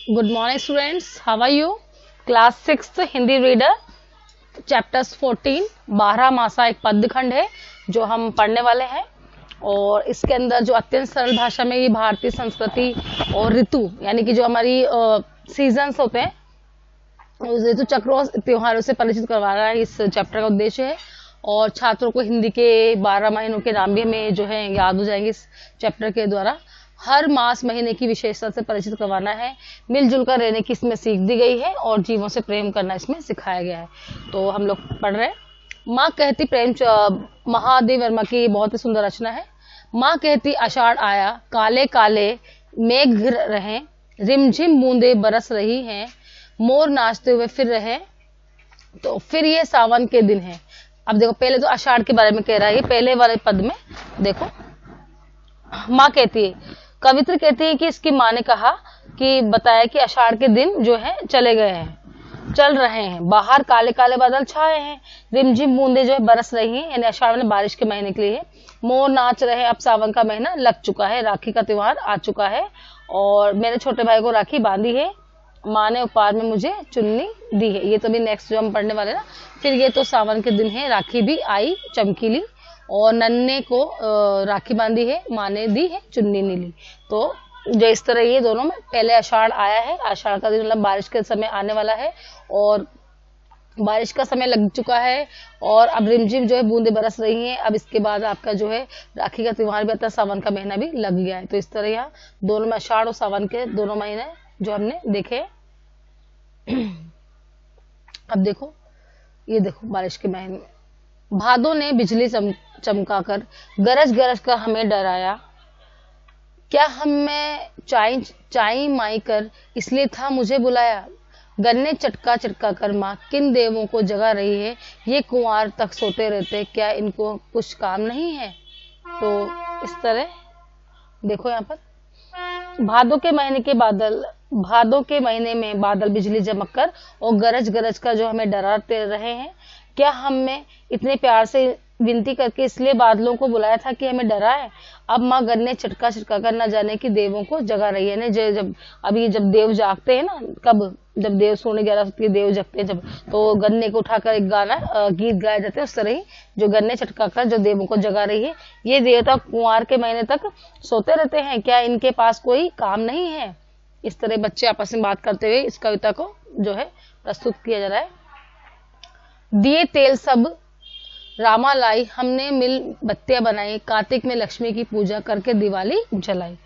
Good morning, students. How are you? Class 6 Hindi reader chapters 14 12 मासा एक पद्यखंड है जो हम पढ़ने वाले हैं। और इसके अंदर जो अत्यंत सरल भाषा में ये भारतीय संस्कृति और ऋतु यानी कि जो हमारी सीजन्स होते हैं उस ऋतु चक्रों और त्योहारों से परिचित करवाना है इस चैप्टर का उद्देश्य है। और छात्रों को हिंदी के 12 महीनों के नाम भी हमें जो है याद हो जाएंगे इस चैप्टर के द्वारा। हर मास महीने की विशेषता से परिचित करवाना है। मिलजुल कर रहने की इसमें सीख दी गई है और जीवों से प्रेम करना इसमें सिखाया गया है। तो हम लोग पढ़ रहे हैं। माँ कहती महादेव वर्मा की बहुत ही सुंदर रचना है। माँ कहती आषाढ़ आया, काले काले मेघ घिर रहे, रिमझिम बूंदे बरस रही हैं, मोर नाचते हुए फिर रहे, तो फिर ये सावन के दिन है। अब देखो, पहले तो आषाढ़ के बारे में कह रहा है, पहले वाले पद में देखो। माँ कहती है, कवित्र कहती है कि इसकी माँ ने कहा कि बताया कि आषाढ़ के दिन जो है चले गए हैं, चल रहे हैं, बाहर काले काले बादल छाए हैं, रिमझिम बूंदे जो है बरस रही हैं, यानी आषाढ़ में बारिश के महीने के लिए है। मोर नाच रहे हैं, अब सावन का महीना लग चुका है, राखी का त्योहार आ चुका है और मैंने छोटे भाई को राखी बांधी है, माँ ने उपहार में मुझे चुन्नी दी है। ये तो भी नेक्स्ट जो हम पढ़ने वाले ना। फिर ये तो सावन के दिन है, राखी भी आई चमकीली और नन्हे को राखी बांधी है, माँ ने दी है चुन्नी नीली। तो जो इस तरह ये दोनों में पहले आषाढ़ आया है, आषाढ़ का दिन मतलब बारिश के समय आने वाला है और बारिश का समय लग चुका है और अब रिमझिम जो है बूंदे बरस रही हैं। अब इसके बाद आपका जो है राखी का त्योहार भी आता है, सावन का महीना भी लग गया है। तो इस तरह यहाँ दोनों में आषाढ़ और सावन के दोनों महीने जो हमने देखे। अब देखो, ये देखो बारिश के महीने। भादों ने बिजली चमकाकर गरज गरज कर हमें डराया, क्या हमें चाई माई कर इसलिए था मुझे बुलाया, गन्ने चटका चटका कर माँ किन देवों को जगा रही है, ये कुंवार तक सोते रहते, क्या इनको कुछ काम नहीं है। तो इस तरह देखो यहाँ पर भादों के महीने में बादल बिजली चमक कर और गरज गरज का जो हमें डराते रहे हैं, क्या हमने इतने प्यार से विनती करके इसलिए बादलों को बुलाया था कि हमें डराए। अब माँ गन्ने चटका चटका कर न जाने की देवों को जगा रही है। जब अभी जब देव जागते हैं ना, कब जब देव सोने 11 बजे देव जगते हैं जब, तो गन्ने को उठाकर एक गाना गीत गाया जाता है। उस तरह ही जो गन्ने चटका कर जो देवों को जगा रही है, ये देवता कुंवार के महीने तक सोते रहते हैं, क्या इनके पास कोई काम नहीं है। इस तरह बच्चे आपस में बात करते हुए इस कविता को जो है प्रस्तुत किया जा रहा है। दिए तेल सब रामा लाई, हमने मिल बत्तियां बनाई, कार्तिक में लक्ष्मी की पूजा करके दिवाली जलाई।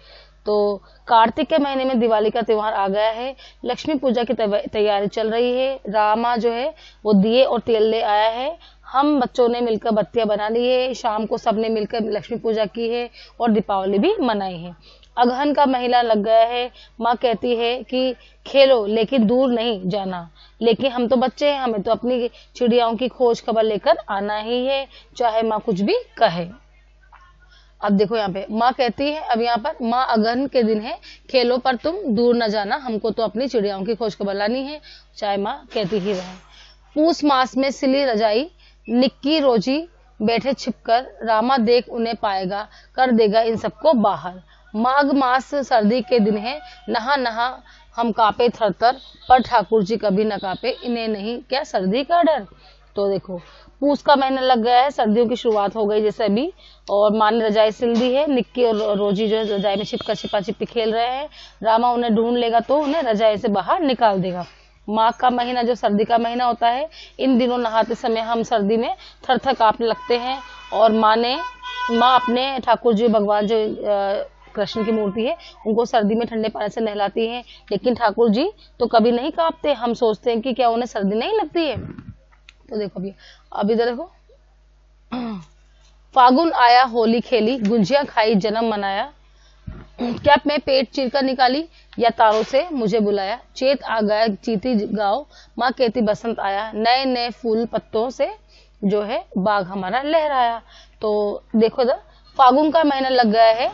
तो कार्तिक के महीने में दिवाली का त्योहार आ गया है, लक्ष्मी पूजा की तैयारी चल रही है। रामा जो है वो दिए और तेल ले आया है, हम बच्चों ने मिलकर बत्तियां बना ली है, शाम को सबने मिलकर लक्ष्मी पूजा की है और दीपावली भी मनाई है। अगहन का महीना लग गया है, माँ कहती है कि खेलो लेकिन दूर नहीं जाना, लेकिन हम तो बच्चे हैं, हमें तो अपनी चिड़ियाओं की खोज खबर लेकर आना ही है, चाहे माँ कुछ भी कहे। अब देखो यहाँ पे माँ कहती है, अब यहाँ पर माँ अगहन के दिन है, खेलो पर तुम दूर न जाना, हमको तो अपनी चिड़ियाओं की खोज खबर लानी है, चाहे माँ कहती ही रहे। पूस मास में सिली रजाई, निक्की रोजी बैठे छिपकर, रामा देख उन्हें पाएगा, कर देगा इन सबको बाहर। माघ मास सर्दी के दिन है, नहा नहा हम कांपे थरथर, पर ठाकुर जी कभी न कांपे, इन्हें नहीं क्या सर्दी का डर। तो देखो, पूस का महीना लग गया है, सर्दियों की शुरुआत हो गई जैसे अभी, और माँ ने रजाई सिल दी है, निक्की और रोजी जो है रजाई में छिपा छिपी खेल रहे हैं। रामा उन्हें ढूंढ लेगा तो उन्हें रजाई से बाहर निकाल देगा। माघ का महीना जो सर्दी का महीना होता है, इन दिनों नहाते समय हम सर्दी में थर थर कांपने लगते हैं और माँ अपने ठाकुर जी भगवान जो कृष्ण की मूर्ति है उनको सर्दी में ठंडे पानी से नहलाती है, लेकिन ठाकुर जी तो कभी नहीं कांपते। हम सोचते हैं कि क्या उन्हें सर्दी नहीं लगती है। तो देखो अब इधर देखो, फागुन आया होली खेली, गुंजिया खाई जन्म मनाया, क्या मैं पेट चीर कर निकाली या तारों से मुझे बुलाया, चेत आ गया चीती गाओ, माँ कहती बसंत आया, नए नए फूल पत्तों से जो है बाग हमारा लहराया। तो देखो इधर फागुन का महीना लग गया है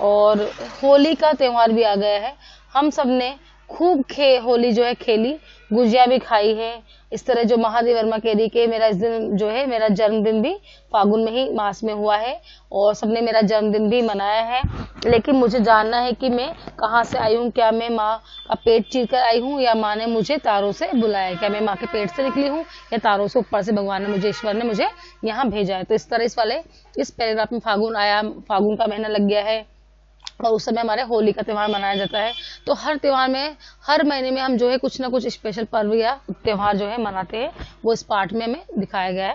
और होली का त्योहार भी आ गया है। हम सब ने खूब होली जो है खेली, गुजिया भी खाई है। इस तरह जो महादेव वर्मा कह रही कि मेरा इस दिन जो है मेरा जन्मदिन भी फागुन में ही मास में हुआ है और सबने मेरा जन्मदिन भी मनाया है, लेकिन मुझे जानना है कि मैं कहाँ से आई हूँ, क्या मैं माँ का पेट चीर कर आई हूँ या माँ ने मुझे तारों से बुलाया है, क्या मैं माँ के पेट से निकली हूँ या तारों से ऊपर से भगवान ने मुझे, ईश्वर ने मुझे यहाँ भेजा है। तो इस तरह इस पैराग्राफ में फागुन आया, फागुन का महीना लग गया है और उस समय हमारे होली का त्योहार मनाया जाता है। तो हर त्योहार में, हर महीने में हम जो है कुछ ना कुछ स्पेशल पर्व या त्योहार जो है मनाते हैं, वो इस पार्ट में हमें दिखाया गया है।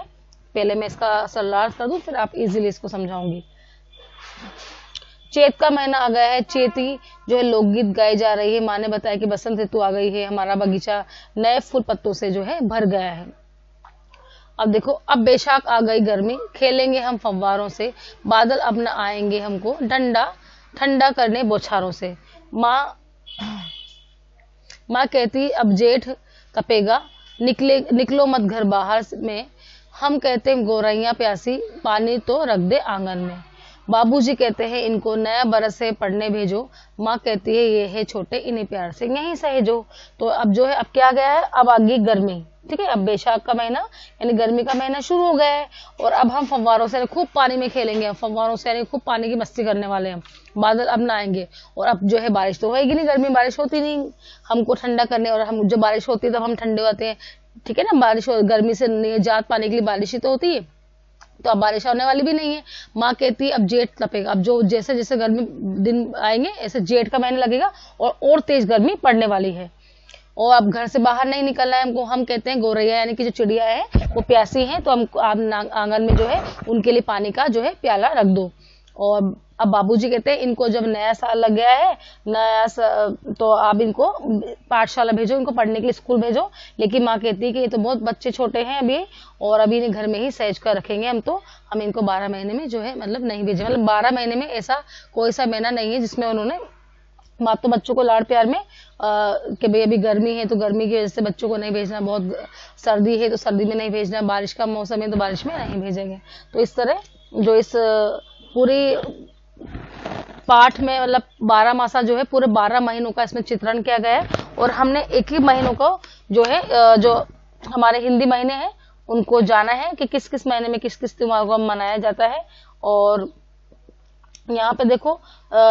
पहले मैं इसका सरलार्थ कर दूं, फिर आप इजीली इसको समझाऊंगी। चैत का महीना आ गया है, चैती जो है लोकगीत गाए जा रही है। माँ ने बताया कि बसंत ऋतु आ गई है, हमारा बगीचा नए फूल पत्तों से जो है भर गया है। अब देखो, अब बैसाख आ गई गर्मी, खेलेंगे हम फव्वारों से, बादल अब न आएंगे हमको डंडा ठंडा करने बौछारों से। माँ कहती अब जेठ तपेगा, निकलो मत घर बाहर में। हम कहते हैं गौरैया प्यासी, पानी तो रख दे आंगन में। बाबूजी कहते हैं इनको नया बरस है पढ़ने भेजो। माँ कहती है ये है छोटे इन्हें प्यार से यहीं सहेजो। तो अब जो है, अब क्या गया है, अब आ गई गर्मी। ठीक है, अब बैसाख का महीना यानी गर्मी का महीना शुरू हो गया है और अब हम फव्वारों से खूब पानी में खेलेंगे। फव्वारों से यानी खूब पानी की मस्ती करने वाले हैं। बादल अब ना आएंगे और अब जो है बारिश तो होगी नहीं, गर्मी बारिश होती नहीं हमको ठंडा करने, और हम जो बारिश होती है तब हम ठंडे होते हैं। ठीक है ना, बारिश गर्मी से निजात पाने के लिए बारिश ही तो होती है, तो अब बारिश होने वाली भी नहीं है। माँ कहती है अब जेठ तपेगा, अब जो जैसे जैसे गर्मी दिन आएंगे ऐसे जेठ का महीना लगेगा और तेज गर्मी पड़ने वाली है और अब घर से बाहर नहीं निकलना है हमको। हम कहते हैं गौरैया यानी कि जो चिड़िया है वो प्यासी है, तो हम आप आंगन में जो है उनके लिए पानी का जो है प्याला रख दो। और अब बाबूजी कहते हैं इनको जब नया साल लग गया है, तो आप इनको पाठशाला भेजो, इनको पढ़ने के लिए स्कूल भेजो। लेकिन माँ कहती है कि ये तो बहुत बच्चे छोटे हैं अभी और अभी इन्हें घर में ही सहज कर रखेंगे हम, तो हम इनको 12 महीने में जो है मतलब नहीं भेजे। मतलब 12 महीने में ऐसा कोई सा महीना नहीं है जिसमें उन्होंने, माँ तो बच्चों को लाड़ प्यार में कि भाई अभी गर्मी है तो गर्मी की वजह से बच्चों को नहीं भेजना, बहुत सर्दी है तो सर्दी में नहीं भेजना, बारिश का मौसम है तो बारिश में नहीं भेजेंगे। तो इस तरह जो इस पूरी पाठ में मतलब 12 मासा जो है पूरे 12 महीनों का इसमें चित्रण किया गया है और हमने एक ही महीनों को जो है जो हमारे हिंदी महीने हैं उनको जाना है कि किस किस महीने में किस किस त्योहार को मनाया जाता है। और यहाँ पे देखो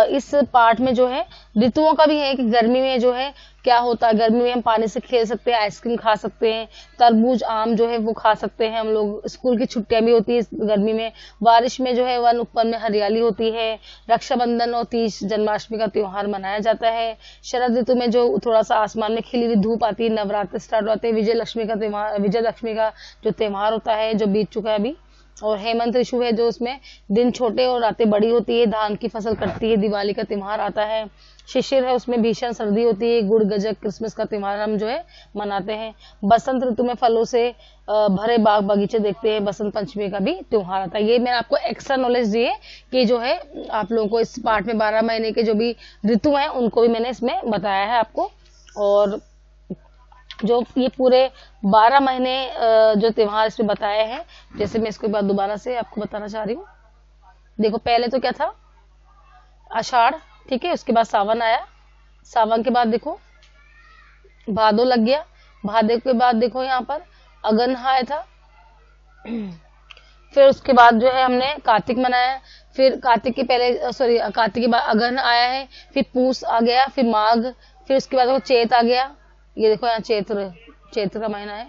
इस पार्ट में जो है ऋतुओं का भी है कि गर्मी में जो है क्या होता है, गर्मी में हम पानी से खेल सकते हैं, आइसक्रीम खा सकते हैं, तरबूज आम जो है वो खा सकते हैं हम लोग, स्कूल की छुट्टियां भी होती है इस गर्मी में, बारिश में जो है वन ऊपर में हरियाली होती है, रक्षाबंधन और तीज जन्माष्टमी का त्योहार मनाया जाता है, शरद ऋतु में जो थोड़ा सा आसमान में खिली हुई धूप आती है, नवरात्र स्टार्ट होते हैं, विजय लक्ष्मी का जो त्योहार होता है जो बीत चुका है अभी, और हेमंत ऋतु है जो उसमें दिन छोटे और रातें बड़ी होती है, धान की फसल कटती है, दिवाली का त्योहार आता है, शिशिर है उसमें भीषण सर्दी होती है, गुड़ गजक क्रिसमस का त्योहार हम जो है मनाते हैं, बसंत ऋतु में फलों से भरे बाग बगीचे देखते हैं, बसंत पंचमी का भी त्योहार आता है। ये मैंने आपको एक्स्ट्रा नॉलेज दी है कि जो है आप लोगों को इस पार्ट में 12 महीने के जो भी ऋतु हैं उनको भी मैंने इसमें बताया है आपको। और जो ये पूरे 12 महीने जो त्योहार इसमें बताए हैं, जैसे मैं इसको एक बार दोबारा से आपको बताना चाह रही हूँ। देखो पहले तो क्या था, आषाढ़, ठीक है, उसके बाद सावन आया, सावन के बाद देखो भादो लग गया, भादो के बाद देखो यहाँ पर अगन आया था, फिर उसके बाद जो है हमने कार्तिक मनाया, फिर कार्तिक के पहले कार्तिक के बाद अगन आया है, फिर पूस आ गया, फिर माघ, फिर उसके बाद चैत आ गया। ये देखो यहाँ चैत्र का महीना है,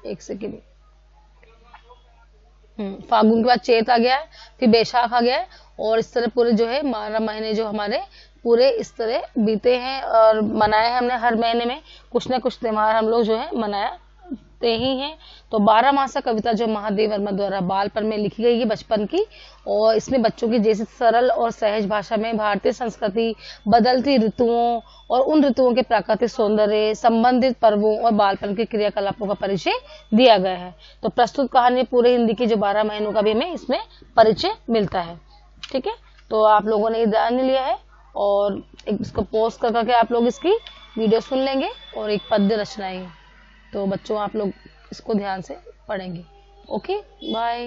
एक सेकेंड, फागुन के बाद चैत आ गया है, फिर बैसाख आ गया है, और इस तरह पूरे जो है 12 महीने जो हमारे पूरे इस तरह बीते हैं और मनाए हैं हमने। हर महीने में कुछ ना कुछ त्योहार हम लोग जो है मनाते ही हैं। तो 12 मासा कविता जो महादेव वर्मा द्वारा बालपन में लिखी गई है बचपन की, और इसमें बच्चों की जैसे सरल और सहज भाषा में भारतीय संस्कृति, बदलती ऋतुओं और उन ऋतुओं के प्राकृतिक सौंदर्य, संबंधित पर्वों और बालपन के क्रियाकलापों का परिचय दिया गया है। तो प्रस्तुत कहानी में पूरे हिंदी की जो 12 महीनों का भी हमें इसमें परिचय मिलता है। ठीक है, तो आप लोगों ने ध्यान लिया है और एक इसको पोस्ट करके आप लोग इसकी वीडियो सुन लेंगे और एक पद्य रचना है, तो बच्चों आप लोग इसको ध्यान से पढ़ेंगे। Okay, bye.